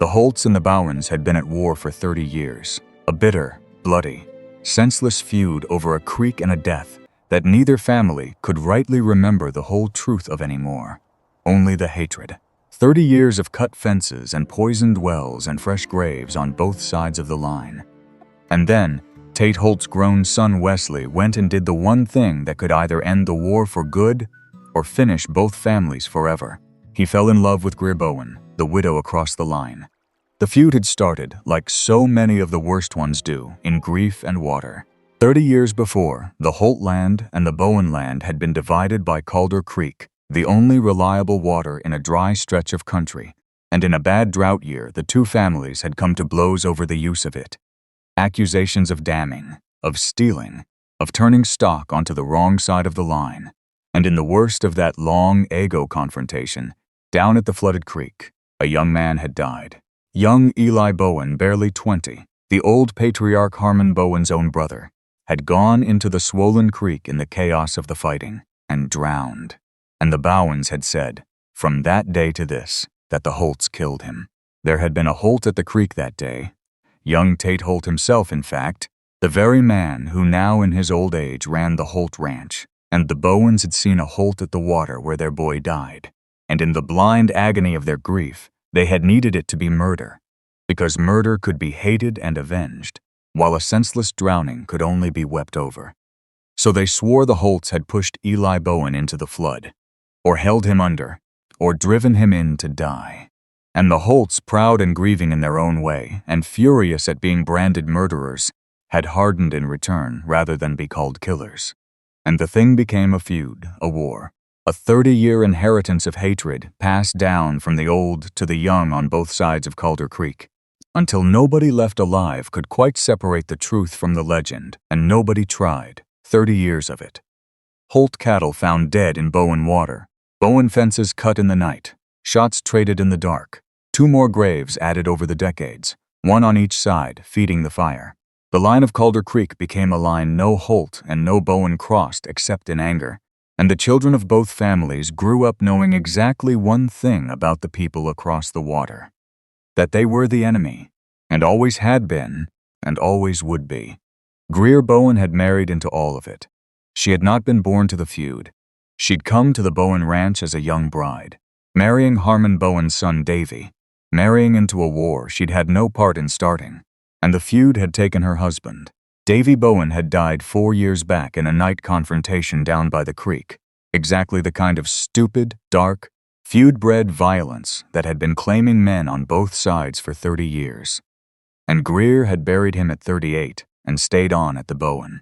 The Holts and the Bowens had been at war for 30 years, a bitter, bloody, senseless feud over a creek and a death that neither family could rightly remember the whole truth of anymore. Only the hatred. 30 years of cut fences and poisoned wells and fresh graves on both sides of the line. And then, Tate Holt's grown son Wesley went and did the one thing that could either end the war for good or finish both families forever. He fell in love with Greer Bowen, the widow across the line. The feud had started, like so many of the worst ones do, in grief and water. 30 years before, the Holt land and the Bowen land had been divided by Calder Creek, the only reliable water in a dry stretch of country, and in a bad drought year, the two families had come to blows over the use of it. Accusations of damming, of stealing, of turning stock onto the wrong side of the line. And in the worst of that long ego confrontation, down at the flooded creek, a young man had died. Young Eli Bowen, barely 20, the old patriarch Harmon Bowen's own brother, had gone into the swollen creek in the chaos of the fighting and drowned. And the Bowens had said, from that day to this, that the Holts killed him. There had been a Holt at the creek that day. Young Tate Holt himself, in fact, the very man who now in his old age ran the Holt Ranch. And the Bowens had seen a Holt at the water where their boy died. And in the blind agony of their grief, they had needed it to be murder, because murder could be hated and avenged, while a senseless drowning could only be wept over. So they swore the Holts had pushed Eli Bowen into the flood, or held him under, or driven him in to die. And the Holts, proud and grieving in their own way, and furious at being branded murderers, had hardened in return rather than be called killers. And the thing became a feud, a war, a 30-year inheritance of hatred passed down from the old to the young on both sides of Calder Creek, until nobody left alive could quite separate the truth from the legend, and nobody tried, 30 years of it. Holt cattle found dead in Bowen water, Bowen fences cut in the night, shots traded in the dark, 2 more graves added over the decades, 1 on each side, feeding the fire. The line of Calder Creek became a line no Holt and no Bowen crossed except in anger, and the children of both families grew up knowing exactly one thing about the people across the water: that they were the enemy, and always had been, and always would be. Greer Bowen had married into all of it. She had not been born to the feud. She'd come to the Bowen ranch as a young bride, marrying Harmon Bowen's son Davy, marrying into a war she'd had no part in starting. And the feud had taken her husband. Davy Bowen had died 4 years back in a night confrontation down by the creek, exactly the kind of stupid, dark, feud-bred violence that had been claiming men on both sides for 30 years. And Greer had buried him at 38 and stayed on at the Bowen.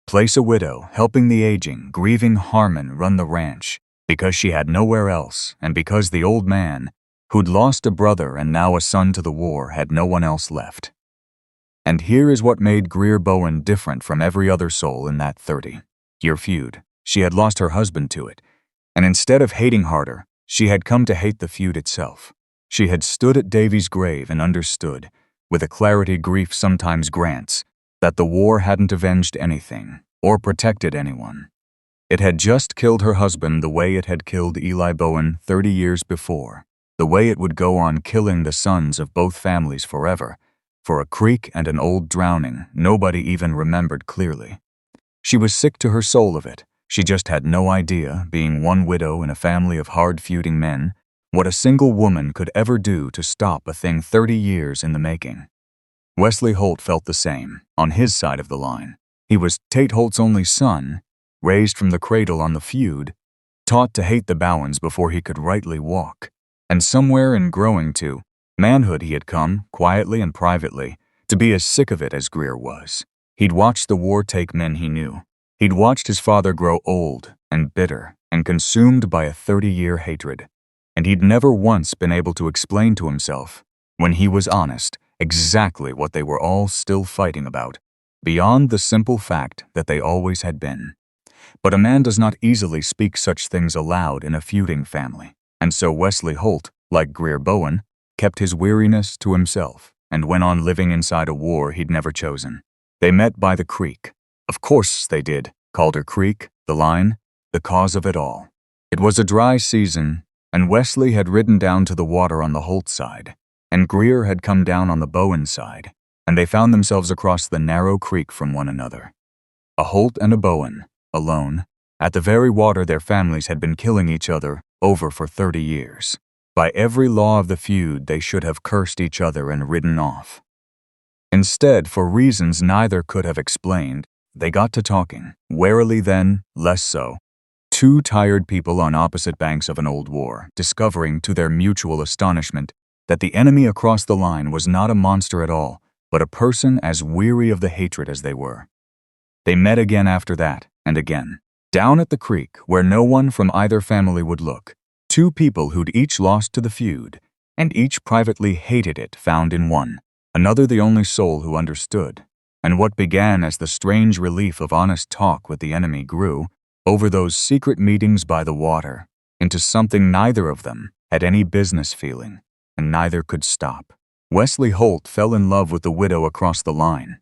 Place a widow, helping the aging, grieving Harmon run the ranch, because she had nowhere else, and because the old man, who'd lost a brother and now a son to the war, had no one else left. And here is what made Greer Bowen different from every other soul in that 30-year feud. She had lost her husband to it, and instead of hating harder, she had come to hate the feud itself. She had stood at Davy's grave and understood, with a clarity grief sometimes grants, that the war hadn't avenged anything or protected anyone. It had just killed her husband the way it had killed Eli Bowen 30 years before, the way it would go on killing the sons of both families forever, for a creek and an old drowning nobody even remembered clearly. She was sick to her soul of it. She just had no idea, being one widow in a family of hard-feuding men, what a single woman could ever do to stop a thing 30 years in the making. Wesley Holt felt the same, on his side of the line. He was Tate Holt's only son, raised from the cradle on the feud, taught to hate the Bowens before he could rightly walk, and somewhere in growing to manhood he had come, quietly and privately, to be as sick of it as Greer was. He'd watched the war take men he knew. He'd watched his father grow old and bitter and consumed by a 30-year hatred. And he'd never once been able to explain to himself, when he was honest, exactly what they were all still fighting about, beyond the simple fact that they always had been. But a man does not easily speak such things aloud in a feuding family, and so Wesley Holt, like Greer Bowen, kept his weariness to himself and went on living inside a war he'd never chosen. They met by the creek. Of course they did. Calder Creek, the line, the cause of it all. It was a dry season, and Wesley had ridden down to the water on the Holt side. and Greer had come down on the Bowens side, and they found themselves across the narrow creek from one another. A Holt and a Bowen, alone, at the very water their families had been killing each other over for 30 years. By every law of the feud, they should have cursed each other and ridden off. Instead, for reasons neither could have explained, they got to talking, warily then, less so. Two tired people on opposite banks of an old war, discovering to their mutual astonishment that the enemy across the line was not a monster at all, but a person as weary of the hatred as they were. They met again after that, and again. Down at the creek, where no one from either family would look, two people who'd each lost to the feud, and each privately hated it, found in one, another the only soul who understood. And what began as the strange relief of honest talk with the enemy grew, over those secret meetings by the water, into something neither of them had any business feeling, and neither could stop. Wesley Holt fell in love with the widow across the line.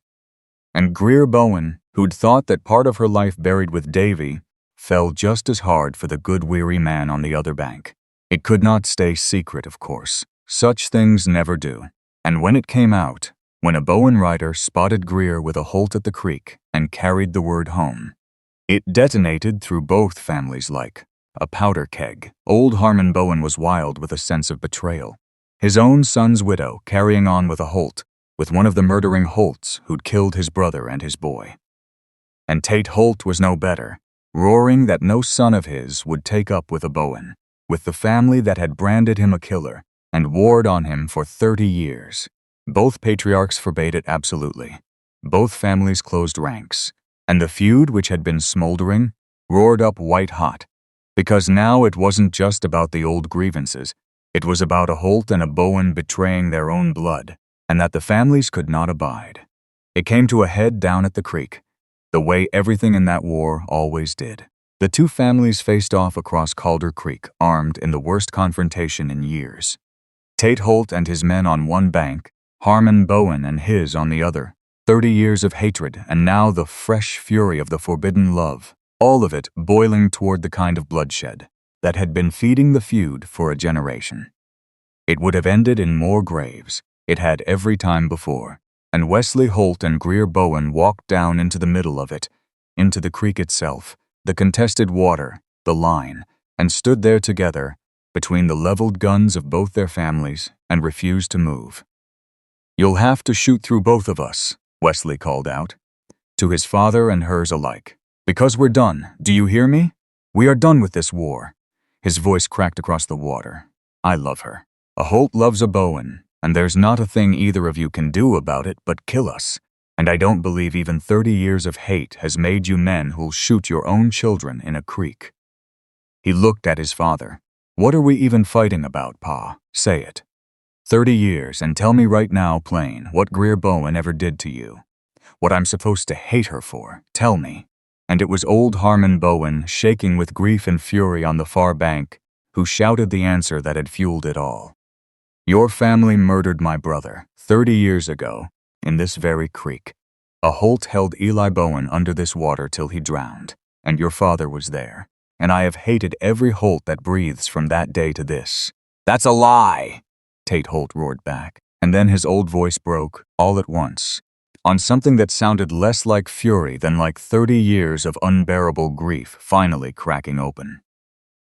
And Greer Bowen, who'd thought that part of her life buried with Davy, fell just as hard for the good weary man on the other bank. It could not stay secret, of course. Such things never do. And when it came out, when a Bowen rider spotted Greer with a Holt at the creek and carried the word home, it detonated through both families like a powder keg. Old Harmon Bowen was wild with a sense of betrayal. His own son's widow carrying on with a Holt, with one of the murdering Holts who'd killed his brother and his boy. And Tate Holt was no better, roaring that no son of his would take up with a Bowen, with the family that had branded him a killer and warred on him for 30 years. Both patriarchs forbade it absolutely. Both families closed ranks, and the feud, which had been smoldering, roared up white-hot, because now it wasn't just about the old grievances. It was about a Holt and a Bowen betraying their own blood, and that the families could not abide. It came to a head down at the creek, the way everything in that war always did. The two families faced off across Calder Creek, armed in the worst confrontation in years. Tate Holt and his men on one bank, Harmon Bowen and his on the other. 30 years of hatred, and now the fresh fury of the forbidden love, all of it boiling toward the kind of bloodshed that had been feeding the feud for a generation. It would have ended in more graves. It had every time before, and Wesley Holt and Greer Bowen walked down into the middle of it, into the creek itself, the contested water, the line, and stood there together, between the leveled guns of both their families, and refused to move. "You'll have to shoot through both of us," Wesley called out, to his father and hers alike. "Because we're done, do you hear me? We are done with this war." His voice cracked across the water. "I love her. A Holt loves a Bowen, and there's not a thing either of you can do about it but kill us. And I don't believe even 30 years of hate has made you men who'll shoot your own children in a creek." He looked at his father. "What are we even fighting about, Pa? Say it. 30 years, and tell me right now plain what Greer Bowen ever did to you. What I'm supposed to hate her for. Tell me." And it was old Harmon Bowen, shaking with grief and fury on the far bank, who shouted the answer that had fueled it all. "Your family murdered my brother 30 years ago, in this very creek. A Holt held Eli Bowen under this water till he drowned, and your father was there. And I have hated every Holt that breathes from that day to this." "That's a lie!" Tate Holt roared back, and then his old voice broke, all at once, on something that sounded less like fury than like 30 years of unbearable grief finally cracking open.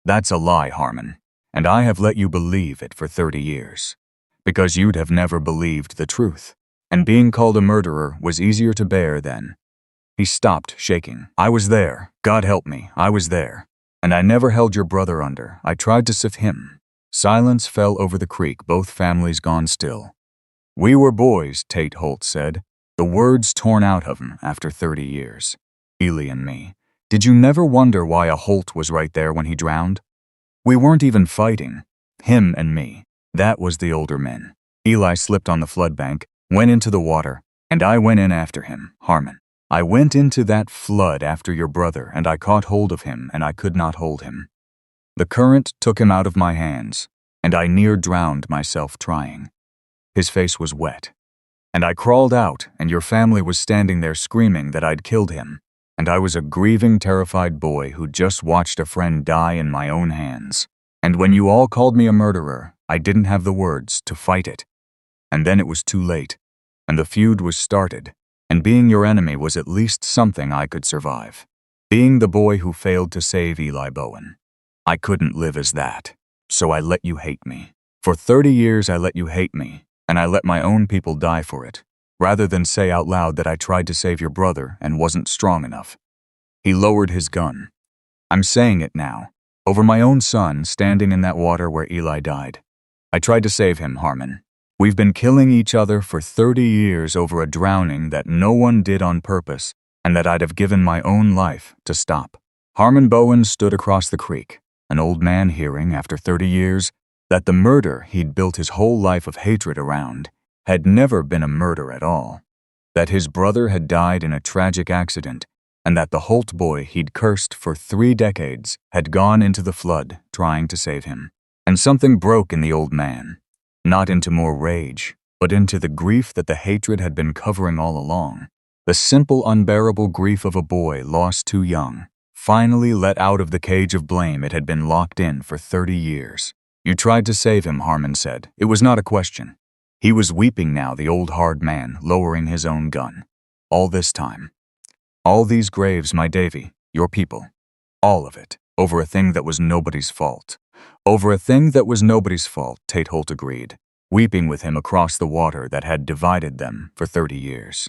"That's a lie, Harmon, and I have let you believe it for 30 years, because you'd have never believed the truth, and being called a murderer was easier to bear then." He stopped, shaking. "I was there. God help me, I was there. And I never held your brother under. I tried to sift him." Silence fell over the creek, both families gone still. "We were boys," Tate Holt said, the words torn out of him after 30 years. "Eli and me. Did you never wonder why a Holt was right there when he drowned? We weren't even fighting. Him and me. That was the older men. Eli slipped on the flood bank, went into the water, and I went in after him, Harmon. I went into that flood after your brother, and I caught hold of him, and I could not hold him. The current took him out of my hands, and I near drowned myself trying." His face was wet. "And I crawled out, and your family was standing there screaming that I'd killed him, and I was a grieving, terrified boy who just watched a friend die in my own hands. And when you all called me a murderer, I didn't have the words to fight it. And then it was too late, and the feud was started, and being your enemy was at least something I could survive. Being the boy who failed to save Eli Bowen. I couldn't live as that, so I let you hate me. For 30 years I let you hate me, and I let my own people die for it, rather than say out loud that I tried to save your brother and wasn't strong enough. He lowered his gun. I'm saying it now, over my own son standing in that water where Eli died. I tried to save him, Harmon. We've been killing each other for 30 years over a drowning that no one did on purpose and that I'd have given my own life to stop. Harmon Bowens stood across the creek, an old man hearing, after 30 years, that the murder he'd built his whole life of hatred around had never been a murder at all, that his brother had died in a tragic accident, and that the Holt boy he'd cursed for 3 decades had gone into the flood trying to save him. And something broke in the old man, not into more rage, but into the grief that the hatred had been covering all along. The simple, unbearable grief of a boy lost too young, finally let out of the cage of blame it had been locked in for 30 years. You tried to save him, Harmon said. It was not a question. He was weeping now, the old hard man, lowering his own gun. All this time. All these graves, my Davy, your people. All of it, over a thing that was nobody's fault. Over a thing that was nobody's fault, Tate Holt agreed, weeping with him across the water that had divided them for 30 years.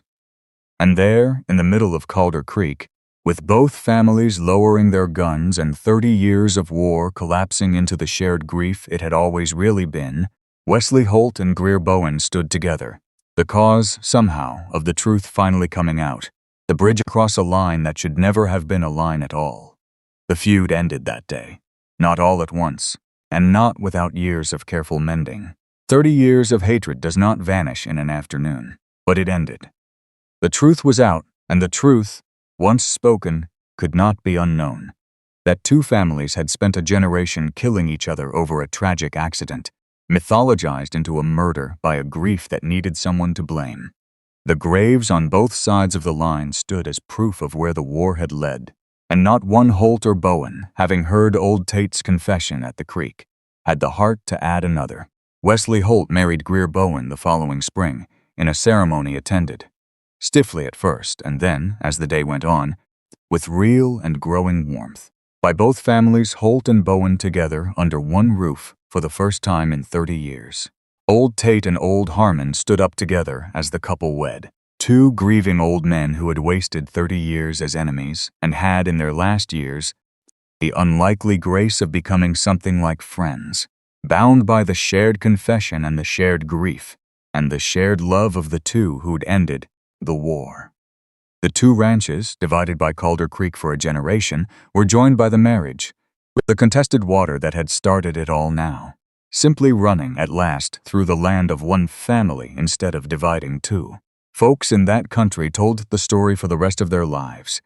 And there, in the middle of Calder Creek, with both families lowering their guns and 30 years of war collapsing into the shared grief it had always really been, Wesley Holt and Greer Bowen stood together, the cause, somehow, of the truth finally coming out, the bridge across a line that should never have been a line at all. The feud ended that day, not all at once, and not without years of careful mending. 30 years of hatred does not vanish in an afternoon, but it ended. The truth was out, and the truth, once spoken, could not be unknown. That 2 families had spent a generation killing each other over a tragic accident, mythologized into a murder by a grief that needed someone to blame. The graves on both sides of the line stood as proof of where the war had led, and not one Holt or Bowen, having heard old Tate's confession at the creek, had the heart to add another. Wesley Holt married Greer Bowen the following spring, in a ceremony attended, stiffly at first, and then, as the day went on, with real and growing warmth, by both families, Holt and Bowen together under one roof for the first time in 30 years. Old Tate and old Harmon stood up together as the couple wed, 2 grieving old men who had wasted 30 years as enemies and had, in their last years, the unlikely grace of becoming something like friends, bound by the shared confession and the shared grief, and the shared love of the 2 who'd ended the war. The 2 ranches, divided by Calder Creek for a generation, were joined by the marriage, with the contested water that had started it all now, simply running at last through the land of one family instead of dividing 2. Folks in that country told the story for the rest of their lives,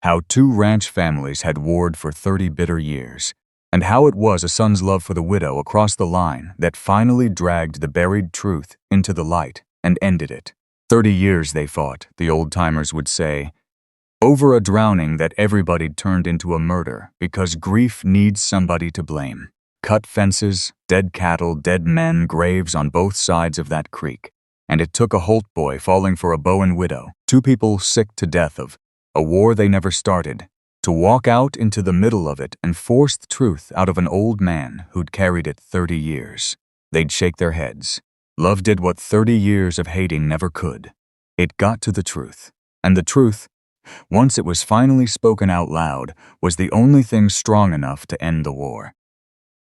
how 2 ranch families had warred for 30 bitter years, and how it was a son's love for the widow across the line that finally dragged the buried truth into the light and ended it. 30 years they fought, the old-timers would say, over a drowning that everybody'd turned into a murder because grief needs somebody to blame. Cut fences, dead cattle, dead men, graves on both sides of that creek. And it took a Holt boy falling for a Bowen widow, 2 people sick to death of a war they never started, to walk out into the middle of it and force the truth out of an old man who'd carried it 30 years. They'd shake their heads. Love did what 30 years of hating never could. It got to the truth. And the truth, once it was finally spoken out loud, was the only thing strong enough to end the war.